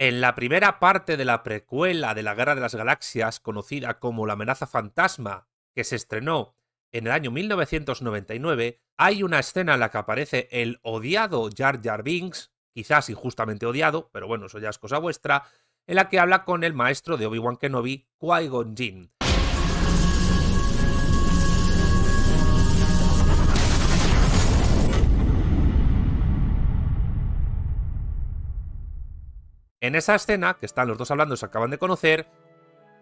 En la primera parte de la precuela de la Guerra de las Galaxias, conocida como La amenaza fantasma, que se estrenó en el año 1999, hay una escena en la que aparece el odiado Jar Jar Binks, quizás injustamente odiado, pero bueno, eso ya es cosa vuestra, en la que habla con el maestro de Obi-Wan Kenobi, Qui-Gon Jinn. En esa escena, que están los dos hablando, se acaban de conocer,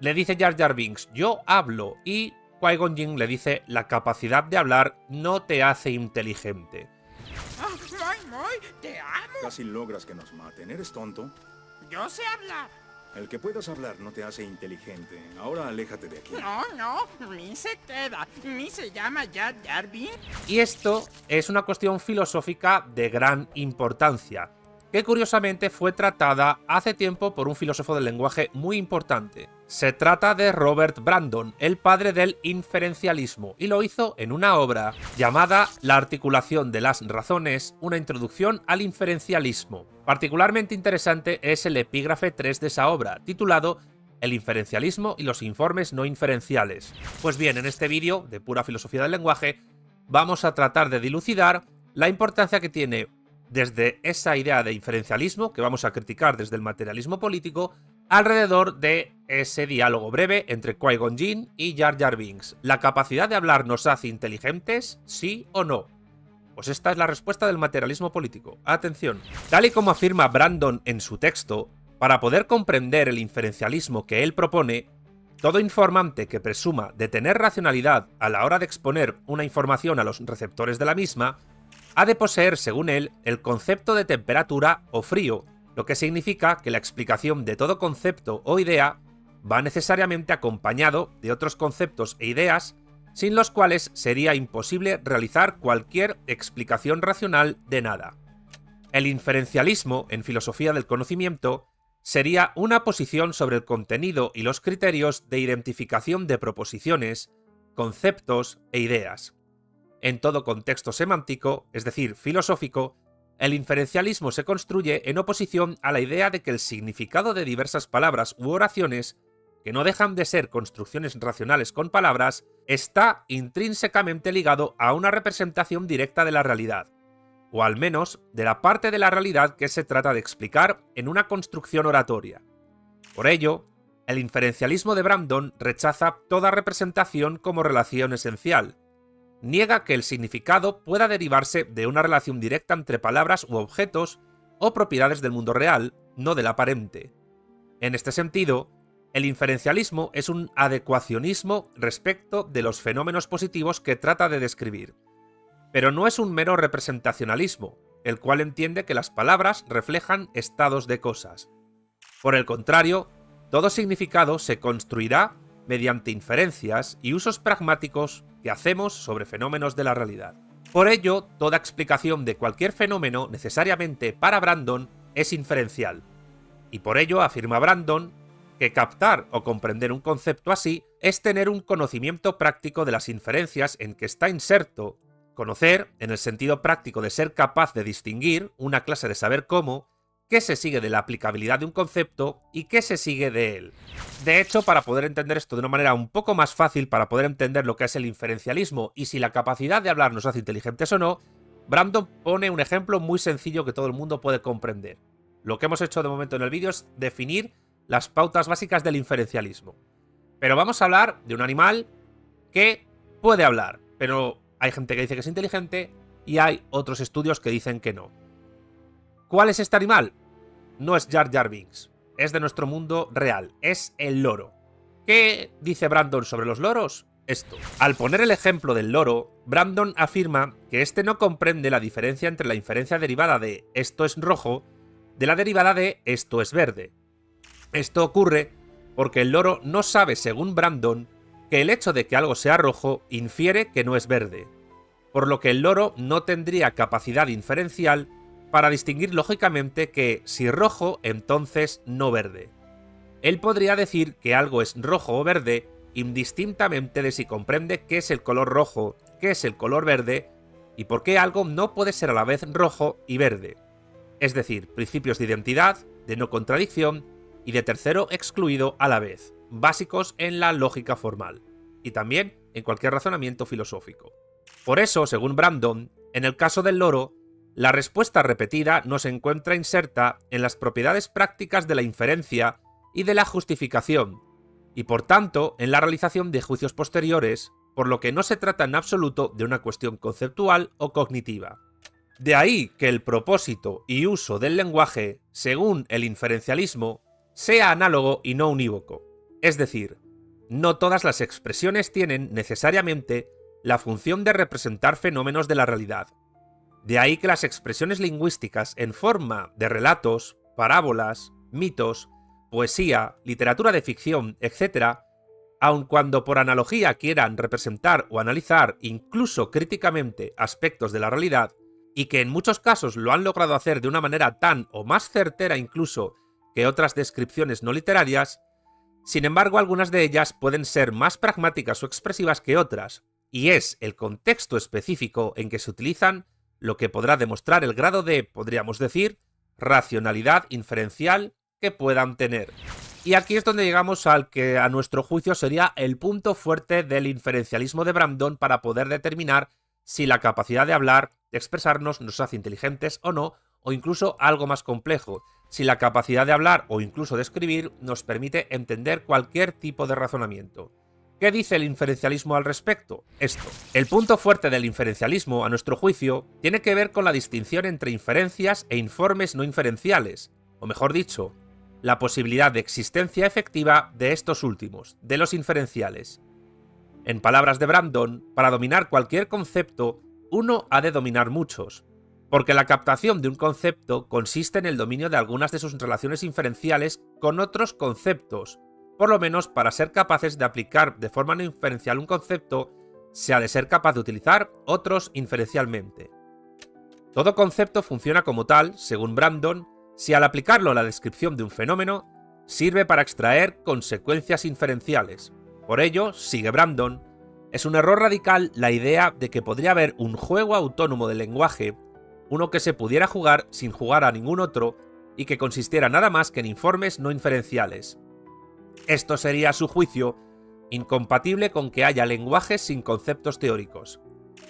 le dice Jar Jar Binks, yo hablo, y Qui-Gon Jinn le dice, la capacidad de hablar no te hace inteligente. ¡Te amo! Casi logras que nos maten. ¿Eres tonto? Yo sé hablar. El que puedas hablar no te hace inteligente. Ahora aléjate de aquí. No, ni se queda. Ni se llama Jar Jar Binks. Y esto es una cuestión filosófica de gran importancia, que curiosamente fue tratada hace tiempo por un filósofo del lenguaje muy importante. Se trata de Robert Brandon, el padre del inferencialismo, y lo hizo en una obra llamada La articulación de las razones, una introducción al inferencialismo. Particularmente interesante es el epígrafe 3 de esa obra, titulado El inferencialismo y los informes no inferenciales. Pues bien, en este vídeo de pura filosofía del lenguaje, vamos a tratar de dilucidar la importancia que tiene desde esa idea de inferencialismo, que vamos a criticar desde el materialismo político, alrededor de ese diálogo breve entre Qui-Gon Jinn y Jar Jar Binks. ¿La capacidad de hablar nos hace inteligentes? ¿Sí o no? Pues esta es la respuesta del materialismo político. Atención. Tal y como afirma Brandon en su texto, para poder comprender el inferencialismo que él propone, todo informante que presuma de tener racionalidad a la hora de exponer una información a los receptores de la misma, ha de poseer, según él, el concepto de temperatura o frío, lo que significa que la explicación de todo concepto o idea va necesariamente acompañado de otros conceptos e ideas, sin los cuales sería imposible realizar cualquier explicación racional de nada. El inferencialismo, en filosofía del conocimiento, sería una posición sobre el contenido y los criterios de identificación de proposiciones, conceptos e ideas. En todo contexto semántico, es decir, filosófico, el inferencialismo se construye en oposición a la idea de que el significado de diversas palabras u oraciones, que no dejan de ser construcciones racionales con palabras, está intrínsecamente ligado a una representación directa de la realidad, o al menos de la parte de la realidad que se trata de explicar en una construcción oratoria. Por ello, el inferencialismo de Brandon rechaza toda representación como relación esencial. Niega que el significado pueda derivarse de una relación directa entre palabras u objetos o propiedades del mundo real, no del aparente. En este sentido, el inferencialismo es un adecuacionismo respecto de los fenómenos positivos que trata de describir. Pero no es un mero representacionalismo, el cual entiende que las palabras reflejan estados de cosas. Por el contrario, todo significado se construirá mediante inferencias y usos pragmáticos que hacemos sobre fenómenos de la realidad. Por ello, toda explicación de cualquier fenómeno necesariamente para Brandon es inferencial. Y por ello afirma Brandon que captar o comprender un concepto así es tener un conocimiento práctico de las inferencias en que está inserto. Conocer, en el sentido práctico de ser capaz de distinguir una clase de saber cómo, qué se sigue de la aplicabilidad de un concepto y qué se sigue de él. De hecho, para poder entender esto de una manera un poco más fácil, para poder entender lo que es el inferencialismo y si la capacidad de hablar nos hace inteligentes o no, Brandon pone un ejemplo muy sencillo que todo el mundo puede comprender. Lo que hemos hecho de momento en el vídeo es definir las pautas básicas del inferencialismo. Pero vamos a hablar de un animal que puede hablar, pero hay gente que dice que es inteligente y hay otros estudios que dicen que no. ¿Cuál es este animal? No es Jar Jar Binks, es de nuestro mundo real, es el loro. ¿Qué dice Brandon sobre los loros? Esto. Al poner el ejemplo del loro, Brandon afirma que este no comprende la diferencia entre la inferencia derivada de esto es rojo de la derivada de esto es verde. Esto ocurre porque el loro no sabe, según Brandon, que el hecho de que algo sea rojo infiere que no es verde, por lo que el loro no tendría capacidad inferencial para distinguir lógicamente que si rojo, entonces no verde. Él podría decir que algo es rojo o verde indistintamente de si comprende qué es el color rojo, qué es el color verde y por qué algo no puede ser a la vez rojo y verde. es decir, principios de identidad, de no contradicción y de tercero excluido a la vez, básicos en la lógica formal, y también en cualquier razonamiento filosófico. Por eso, según Brandon, en el caso del loro, la respuesta repetida no se encuentra inserta en las propiedades prácticas de la inferencia y de la justificación, y por tanto en la realización de juicios posteriores, por lo que no se trata en absoluto de una cuestión conceptual o cognitiva. De ahí que el propósito y uso del lenguaje, según el inferencialismo, sea análogo y no unívoco, es decir, no todas las expresiones tienen necesariamente la función de representar fenómenos de la realidad. De ahí que las expresiones lingüísticas en forma de relatos, parábolas, mitos, poesía, literatura de ficción, etc., aun cuando por analogía quieran representar o analizar incluso críticamente aspectos de la realidad, y que en muchos casos lo han logrado hacer de una manera tan o más certera incluso que otras descripciones no literarias, sin embargo algunas de ellas pueden ser más pragmáticas o expresivas que otras, y es el contexto específico en que se utilizan lo que podrá demostrar el grado de, podríamos decir, racionalidad inferencial que puedan tener. Y aquí es donde llegamos al que a nuestro juicio sería el punto fuerte del inferencialismo de Brandon para poder determinar si la capacidad de hablar, de expresarnos, nos hace inteligentes o no, o incluso algo más complejo, si la capacidad de hablar o incluso de escribir nos permite entender cualquier tipo de razonamiento. ¿Qué dice el inferencialismo al respecto? Esto. El punto fuerte del inferencialismo, a nuestro juicio, tiene que ver con la distinción entre inferencias e informes no inferenciales, o mejor dicho, la posibilidad de existencia efectiva de estos últimos, de los inferenciales. En palabras de Brandon, para dominar cualquier concepto, uno ha de dominar muchos, porque la captación de un concepto consiste en el dominio de algunas de sus relaciones inferenciales con otros conceptos. Por lo menos para ser capaces de aplicar de forma no inferencial un concepto, se ha de ser capaz de utilizar otros inferencialmente. Todo concepto funciona como tal, según Brandon, si al aplicarlo a la descripción de un fenómeno, sirve para extraer consecuencias inferenciales. Por ello, sigue Brandon, es un error radical la idea de que podría haber un juego autónomo del lenguaje, uno que se pudiera jugar sin jugar a ningún otro y que consistiera nada más que en informes no inferenciales. Esto sería, a su juicio, incompatible con que haya lenguajes sin conceptos teóricos.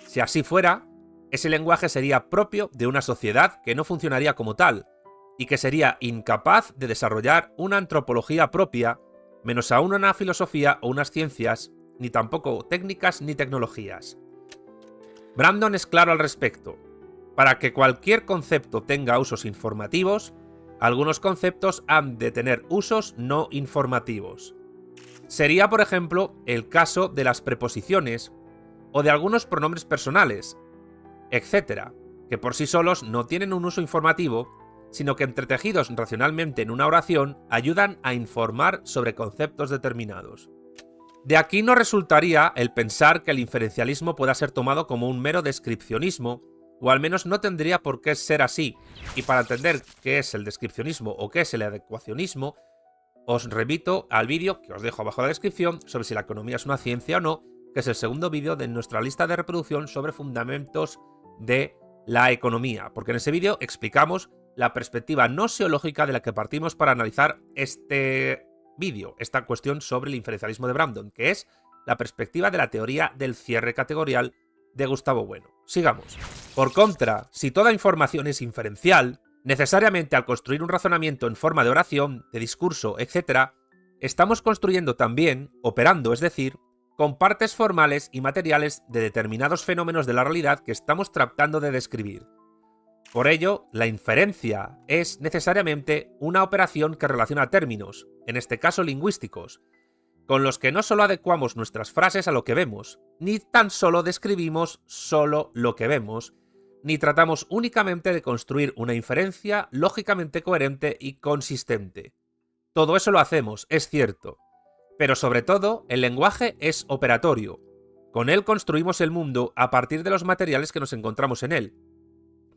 Si así fuera, ese lenguaje sería propio de una sociedad que no funcionaría como tal, y que sería incapaz de desarrollar una antropología propia, menos aún una filosofía o unas ciencias, ni tampoco técnicas ni tecnologías. Brandon es claro al respecto. Para que cualquier concepto tenga usos informativos, algunos conceptos han de tener usos no informativos. Sería, por ejemplo, el caso de las preposiciones o de algunos pronombres personales, etc., que por sí solos no tienen un uso informativo, sino que entretejidos racionalmente en una oración ayudan a informar sobre conceptos determinados. De aquí no resultaría el pensar que el inferencialismo pueda ser tomado como un mero descripcionismo, o al menos no tendría por qué ser así, y para entender qué es el descripcionismo o qué es el adecuacionismo, os remito al vídeo que os dejo abajo en la descripción sobre si la economía es una ciencia o no, que es el segundo vídeo de nuestra lista de reproducción sobre fundamentos de la economía, porque en ese vídeo explicamos la perspectiva no seológica de la que partimos para analizar este vídeo, esta cuestión sobre el inferencialismo de Brandon, que es la perspectiva de la teoría del cierre categorial de Gustavo Bueno. Sigamos. Por contra, si toda información es inferencial, necesariamente al construir un razonamiento en forma de oración, de discurso, etc., estamos construyendo también, operando, es decir, con partes formales y materiales de determinados fenómenos de la realidad que estamos tratando de describir. Por ello, la inferencia es necesariamente una operación que relaciona términos, en este caso lingüísticos, con los que no solo adecuamos nuestras frases a lo que vemos, ni tan solo describimos solo lo que vemos, ni tratamos únicamente de construir una inferencia lógicamente coherente y consistente. Todo eso lo hacemos, es cierto, pero sobre todo el lenguaje es operatorio. Con él construimos el mundo a partir de los materiales que nos encontramos en él,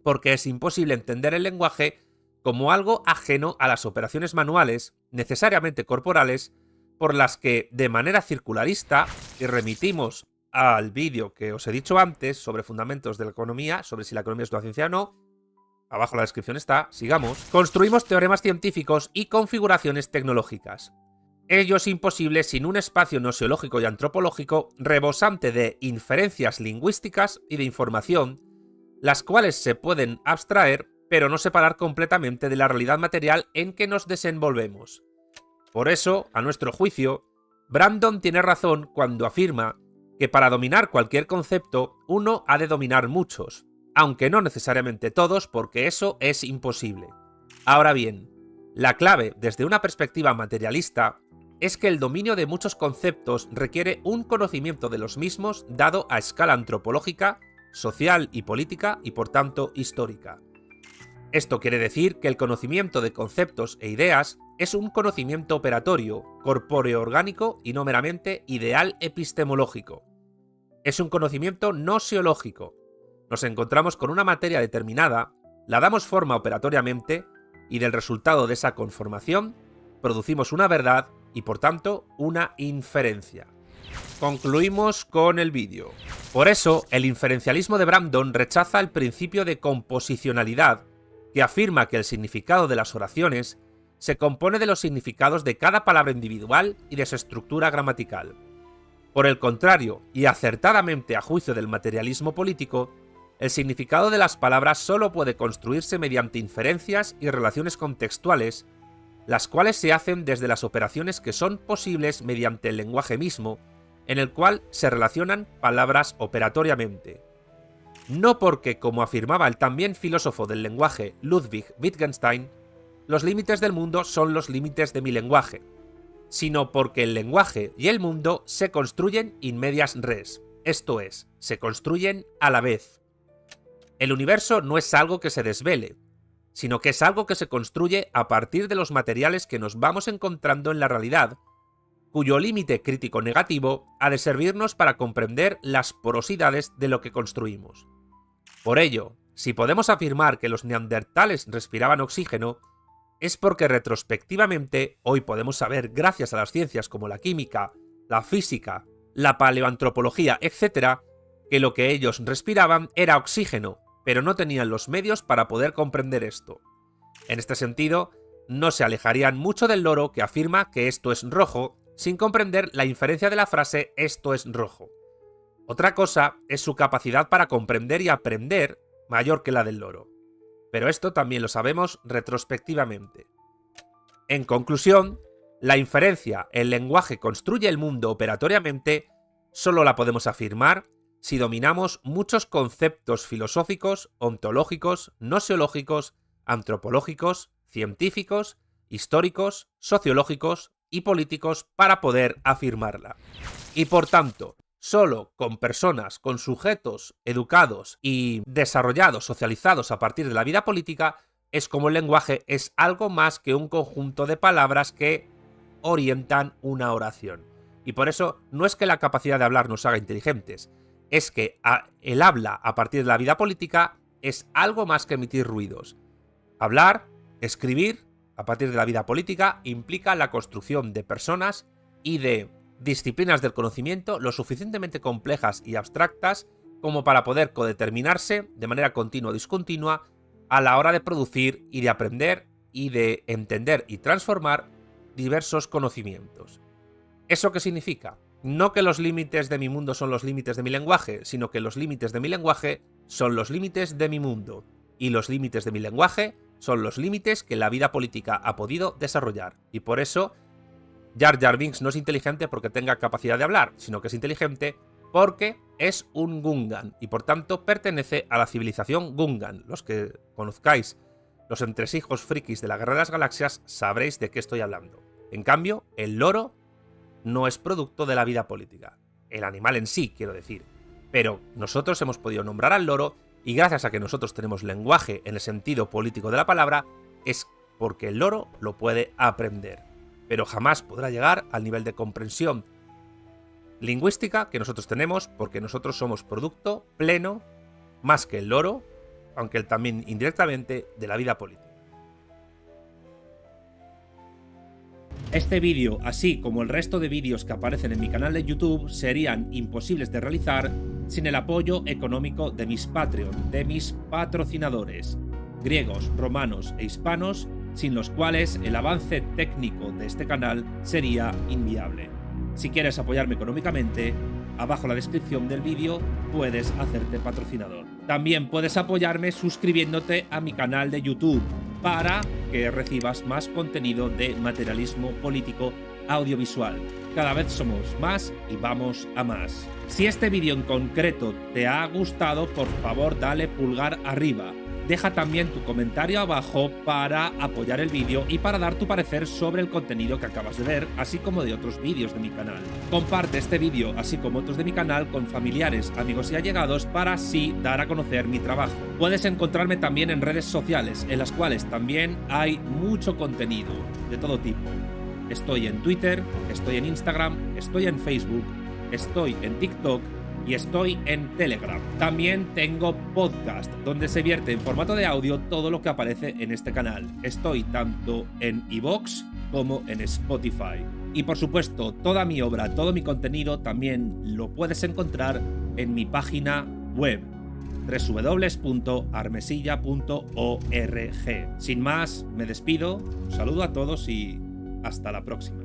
porque es imposible entender el lenguaje como algo ajeno a las operaciones manuales, necesariamente corporales, por las que, de manera circularista, y remitimos al vídeo que os he dicho antes sobre fundamentos de la economía, sobre si la economía es una ciencia o no, abajo en la descripción está, sigamos, construimos teoremas científicos y configuraciones tecnológicas. Ello es imposible sin un espacio nosiológico y antropológico rebosante de inferencias lingüísticas y de información, las cuales se pueden abstraer, pero no separar completamente de la realidad material en que nos desenvolvemos. Por eso, a nuestro juicio, Brandon tiene razón cuando afirma que para dominar cualquier concepto, uno ha de dominar muchos, aunque no necesariamente todos, porque eso es imposible. Ahora bien, la clave, desde una perspectiva materialista, es que el dominio de muchos conceptos requiere un conocimiento de los mismos dado a escala antropológica, social y política y por tanto histórica. Esto quiere decir que el conocimiento de conceptos e ideas es un conocimiento operatorio, corpóreo orgánico y no meramente ideal epistemológico. Es un conocimiento nosiológico. Nos encontramos con una materia determinada, la damos forma operatoriamente y del resultado de esa conformación producimos una verdad y por tanto una inferencia. Concluimos con el vídeo. Por eso, el inferencialismo de Brandon rechaza el principio de composicionalidad, que afirma que el significado de las oraciones se compone de los significados de cada palabra individual y de su estructura gramatical. Por el contrario, y acertadamente a juicio del materialismo político, el significado de las palabras solo puede construirse mediante inferencias y relaciones contextuales, las cuales se hacen desde las operaciones que son posibles mediante el lenguaje mismo, en el cual se relacionan palabras operatoriamente. No porque, como afirmaba el también filósofo del lenguaje Ludwig Wittgenstein, los límites del mundo son los límites de mi lenguaje, sino porque el lenguaje y el mundo se construyen in medias res, esto es, se construyen a la vez. El universo no es algo que se desvele, sino que es algo que se construye a partir de los materiales que nos vamos encontrando en la realidad, cuyo límite crítico negativo ha de servirnos para comprender las porosidades de lo que construimos. Por ello, si podemos afirmar que los neandertales respiraban oxígeno, es porque retrospectivamente hoy podemos saber, gracias a las ciencias como la química, la física, la paleoantropología, etc., que lo que ellos respiraban era oxígeno, pero no tenían los medios para poder comprender esto. En este sentido, no se alejarían mucho del loro que afirma que esto es rojo, sin comprender la inferencia de la frase esto es rojo. Otra cosa es su capacidad para comprender y aprender mayor que la del loro. Pero esto también lo sabemos retrospectivamente. En conclusión, la inferencia, el lenguaje construye el mundo operatoriamente, solo la podemos afirmar si dominamos muchos conceptos filosóficos, ontológicos, nosiológicos, antropológicos, científicos, históricos, sociológicos y políticos para poder afirmarla. Y por tanto, solo con personas, con sujetos educados y desarrollados, socializados a partir de la vida política, es como el lenguaje es algo más que un conjunto de palabras que orientan una oración. Y por eso no es que la capacidad de hablar nos haga inteligentes, es que el habla a partir de la vida política es algo más que emitir ruidos. Hablar, escribir, a partir de la vida política, implica la construcción de personas y de disciplinas del conocimiento lo suficientemente complejas y abstractas como para poder codeterminarse de manera continua o discontinua a la hora de producir y de aprender y de entender y transformar diversos conocimientos. ¿Eso qué significa? No que los límites de mi mundo son los límites de mi lenguaje, sino que los límites de mi lenguaje son los límites de mi mundo, y los límites de mi lenguaje son los límites que la vida política ha podido desarrollar. Y por eso, Jar Jar Binks no es inteligente porque tenga capacidad de hablar, sino que es inteligente porque es un Gungan, y por tanto pertenece a la civilización Gungan. Los que conozcáis los entresijos frikis de la Guerra de las Galaxias sabréis de qué estoy hablando. En cambio, el loro no es producto de la vida política. El animal en sí, quiero decir. Pero nosotros hemos podido nombrar al loro y gracias a que nosotros tenemos lenguaje en el sentido político de la palabra, es porque el loro lo puede aprender. Pero jamás podrá llegar al nivel de comprensión lingüística que nosotros tenemos porque nosotros somos producto pleno, más que el loro, aunque él también indirectamente, de la vida política. Este vídeo, así como el resto de vídeos que aparecen en mi canal de YouTube, serían imposibles de realizar sin el apoyo económico de mis Patreon, de mis patrocinadores. griegos, romanos e hispanos, sin los cuales el avance técnico de este canal sería inviable. Si quieres apoyarme económicamente, abajo en la descripción del vídeo puedes hacerte patrocinador. También puedes apoyarme suscribiéndote a mi canal de YouTube para que recibas más contenido de materialismo político audiovisual. Cada vez somos más y vamos a más. Si este vídeo en concreto te ha gustado, por favor dale pulgar arriba. Deja también tu comentario abajo para apoyar el vídeo y para dar tu parecer sobre el contenido que acabas de ver, así como de otros vídeos de mi canal. Comparte este vídeo, así como otros de mi canal, con familiares, amigos y allegados para así dar a conocer mi trabajo. Puedes encontrarme también en redes sociales, en las cuales también hay mucho contenido de todo tipo. Estoy en Twitter, estoy en Instagram, estoy en Facebook, estoy en TikTok y estoy en Telegram. También tengo podcast, donde se vierte en formato de audio todo lo que aparece en este canal. Estoy tanto en iVoox como en Spotify. Y por supuesto, toda mi obra, todo mi contenido también lo puedes encontrar en mi página web www.armesilla.org. Sin más, me despido, un saludo a todos y hasta la próxima.